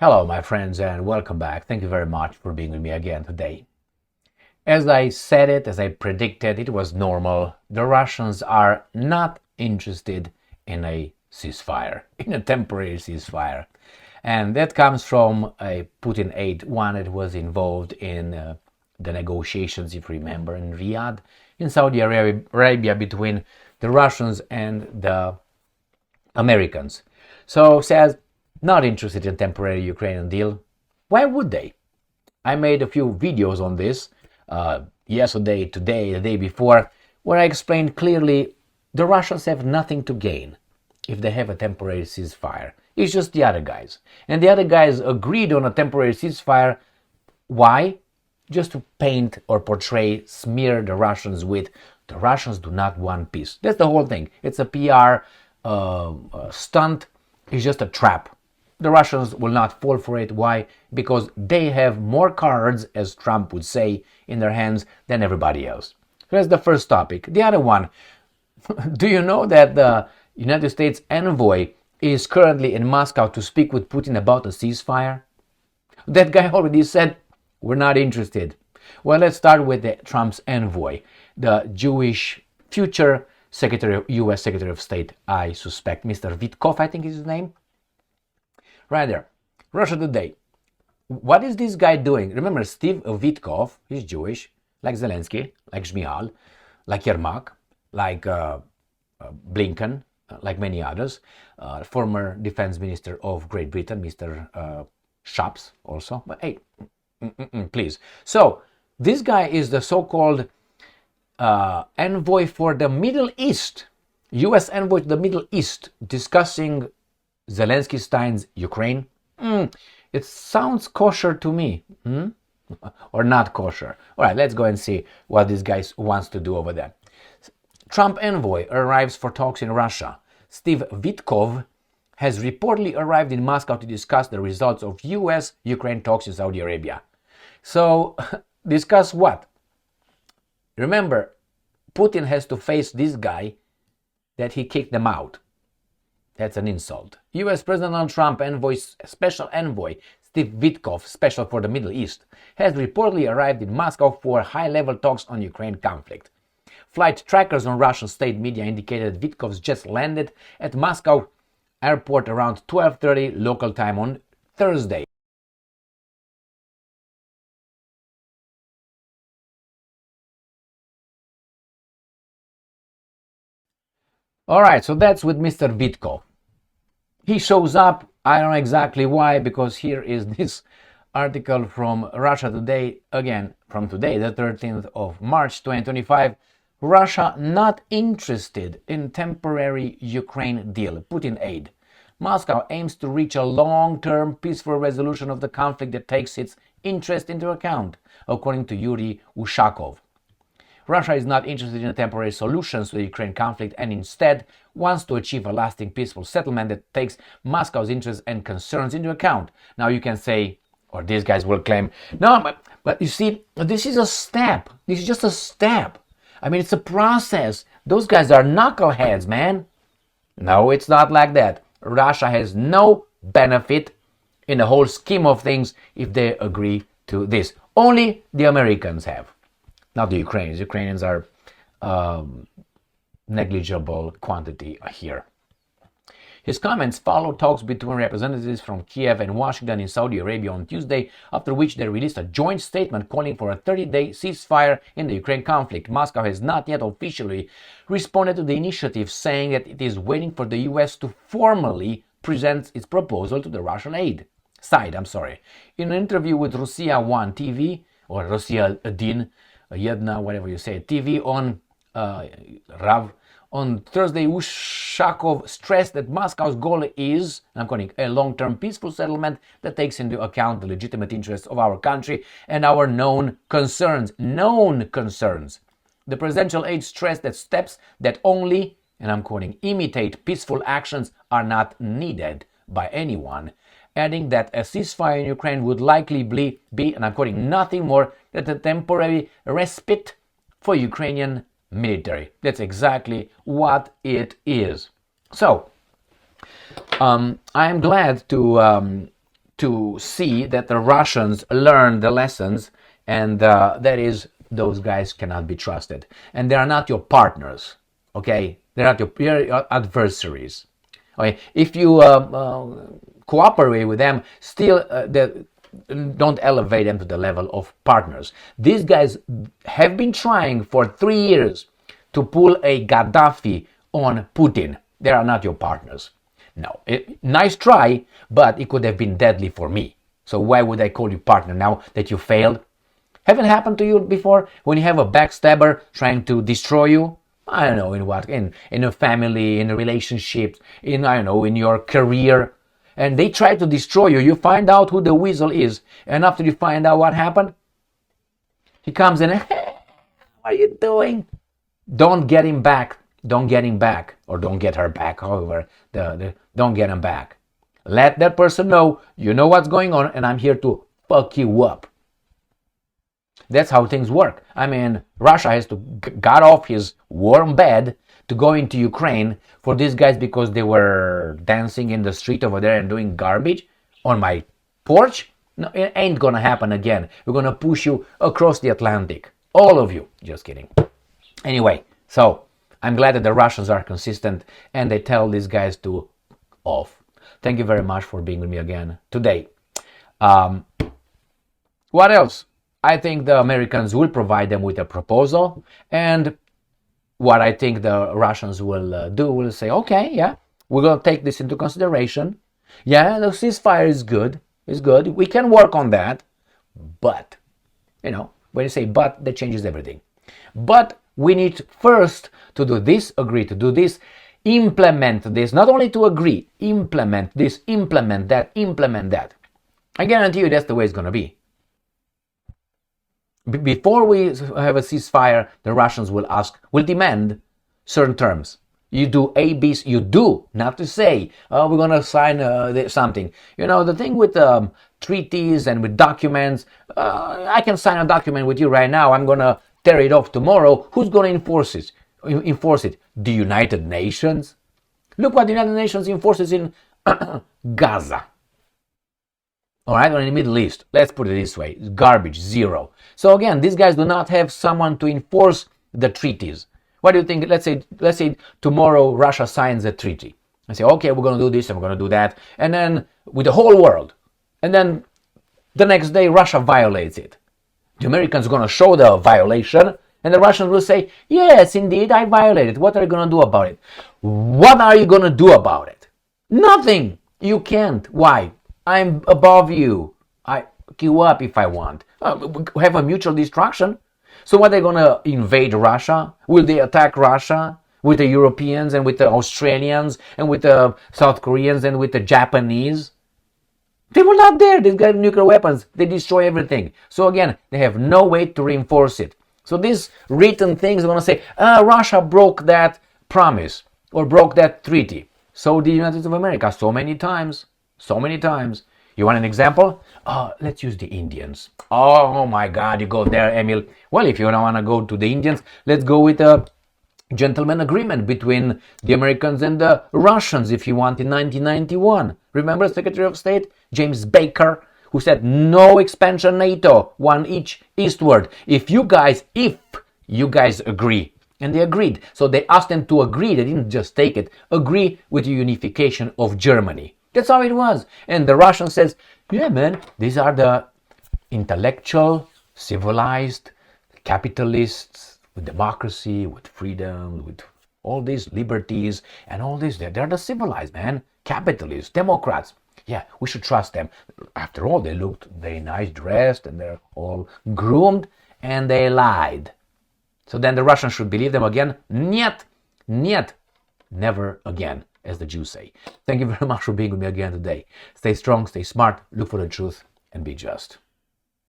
Hello, my friends, and welcome back. Thank you very much for being with me again today. As I said it, as I predicted, it was normal. The Russians are not interested in a ceasefire, in a temporary ceasefire. And that comes from a Putin aide, one that was involved in the negotiations, if you remember, in Riyadh, in Saudi Arabia, between the Russians and the Americans. So says, not interested in temporary Ukrainian deal. Why would they? I made a few videos on this yesterday, today, the day before, where I explained clearly the Russians have nothing to gain if they have a temporary ceasefire. It's just the other guys. And the other guys agreed on a temporary ceasefire. Why? Just to paint or portray, smear the Russians with the Russians do not want peace. That's the whole thing. It's a PR stunt. It's just a trap. The Russians will not fall for it. Why? Because they have more cards, as Trump would say, in their hands than everybody else. That's the first topic. The other one, do you know that the United States envoy is currently in Moscow to speak with Putin about a ceasefire? That guy already said, we're not interested. Well, let's start with Trump's envoy, the Jewish future U.S. Secretary of State, I suspect, Mr. Witkov, I think is his name. Right there. Russia Today. What is this guy doing? Remember, Steve Witkov, he's Jewish, like Zelensky, like Shmihal, like Yermak, like Blinken, like many others. Former defense minister of Great Britain, Mr. Shops also. But hey, please. So, this guy is the so-called envoy for the Middle East, U.S. envoy to the Middle East, discussing Zelensky-Stein's Ukraine. It sounds kosher to me. Or not kosher. All right, let's go and see what this guy wants to do over there. Trump envoy arrives for talks in Russia. Steve Witkov has reportedly arrived in Moscow to discuss the results of U.S.-Ukraine talks in Saudi Arabia. So, discuss what? Remember, Putin has to face this guy that he kicked them out. That's an insult. U.S. President Donald Trump special envoy Steve Witkov, special for the Middle East, has reportedly arrived in Moscow for high-level talks on Ukraine conflict. Flight trackers on Russian state media indicated Witkov's jets landed at Moscow airport around 12:30 local time on Thursday. All right, so that's with Mr. Witkov. He shows up, I don't know exactly why, because here is this article from Russia Today, again, from today, the 13th of March 2025. Russia not interested in temporary Ukraine deal, Putin aide. Moscow aims to reach a long-term peaceful resolution of the conflict that takes its interest into account, according to Yuri Ushakov. Russia is not interested in temporary solutions to the Ukraine conflict and instead wants to achieve a lasting peaceful settlement that takes Moscow's interests and concerns into account. Now you can say, or these guys will claim, no, but you see, this is a step. This is just a step. I mean, it's a process. Those guys are knuckleheads, man. No, it's not like that. Russia has no benefit in the whole scheme of things if they agree to this. Only the Americans have. Not the Ukrainians. Ukrainians are negligible quantity here. His comments follow talks between representatives from Kiev and Washington in Saudi Arabia on Tuesday, after which they released a joint statement calling for a 30-day ceasefire in the Ukraine conflict. Moscow has not yet officially responded to the initiative, saying that it is waiting for the U.S. to formally present its proposal to the Russian side. In an interview with Russia 1 TV, or Russia 1, Jedna, whatever you say, TV on Rav. On Thursday, Ushakov stressed that Moscow's goal is, and I'm quoting, a long-term peaceful settlement that takes into account the legitimate interests of our country and our known concerns. Known concerns. The presidential aide stressed that steps that only, and I'm quoting, imitate peaceful actions are not needed by anyone, adding that a ceasefire in Ukraine would likely be, and I'm quoting, nothing more than a temporary respite for Ukrainian military. That's exactly what it is. So, I am glad to to see that the Russians learn the lessons, and that is, those guys cannot be trusted, and they are not your partners. Okay, they're not your adversaries. Okay, if you cooperate with them, still don't elevate them to the level of partners. These guys have been trying for 3 years to pull a Gaddafi on Putin. They are not your partners. No, nice try, but it could have been deadly for me. So why would I call you partner now that you failed? Haven't happened to you before when you have a backstabber trying to destroy you? I don't know in what, in a family, in a relationship, in, I don't know, in your career, and they try to destroy you. You find out who the weasel is, and after you find out what happened, he comes in, hey, what are you doing? Don't get him back. Don't get him back, or don't get her back, however, don't get him back. Let that person know you know what's going on, and I'm here to fuck you up. That's how things work. I mean, Russia has to got off his warm bed to go into Ukraine for these guys because they were dancing in the street over there and doing garbage on my porch. No, it ain't gonna happen again. We're gonna push you across the Atlantic. All of you. Just kidding. Anyway, so I'm glad that the Russians are consistent and they tell these guys to off. Thank you very much for being with me again today. What else? I think the Americans will provide them with a proposal, and what I think the Russians will do will say, okay, yeah, we're going to take this into consideration. Yeah, the ceasefire is good. It's good. We can work on that. But, when you say but, that changes everything. But we need first to do this, agree to do this, implement this, not only to agree, implement this, implement that, implement that. I guarantee you that's the way it's going to be. Before we have a ceasefire, the Russians will demand certain terms. You do A, B, you do, not to say, we're going to sign something. The thing with treaties and with documents, I can sign a document with you right now. I'm going to tear it off tomorrow. Who's going to enforce it? The United Nations? Look what the United Nations enforces in Gaza. All right, or in the Middle East. Let's put it this way. Garbage, zero. So again, these guys do not have someone to enforce the treaties. What do you think? Let's say tomorrow Russia signs a treaty. I say, okay, we're going to do this and we're going to do that. And then with the whole world. And then the next day Russia violates it. The Americans are going to show the violation. And the Russians will say, yes, indeed, I violated. What are you going to do about it? What are you going to do about it? Nothing. You can't. Why? I'm above you. I queue up if I want. We have a mutual destruction. So what, they're going to invade Russia? Will they attack Russia with the Europeans and with the Australians and with the South Koreans and with the Japanese? They were not there. They've got nuclear weapons. They destroy everything. So again, they have no way to reinforce it. So these written things are going to say, Russia broke that promise or broke that treaty. So the United States of America, so many times. So many times. You want an example? Let's use the Indians. Oh my God, you go there, Emil. Well, if you don't want to go to the Indians, let's go with a gentleman agreement between the Americans and the Russians, if you want, in 1991. Remember Secretary of State James Baker, who said no expansion NATO, one each eastward. If you guys agree. And they agreed. So they asked them to agree. They didn't just take it. Agree with the unification of Germany. That's how it was. And the Russian says, yeah, man, these are the intellectual, civilized capitalists with democracy, with freedom, with all these liberties and all this. They're the civilized, man. Capitalists, Democrats. Yeah, we should trust them. After all, they looked very nice dressed and they're all groomed, and they lied. So then the Russians should believe them again? Niet, niet, never again, as the Jews say. Thank you very much for being with me again today. Stay strong, stay smart, look for the truth, and be just.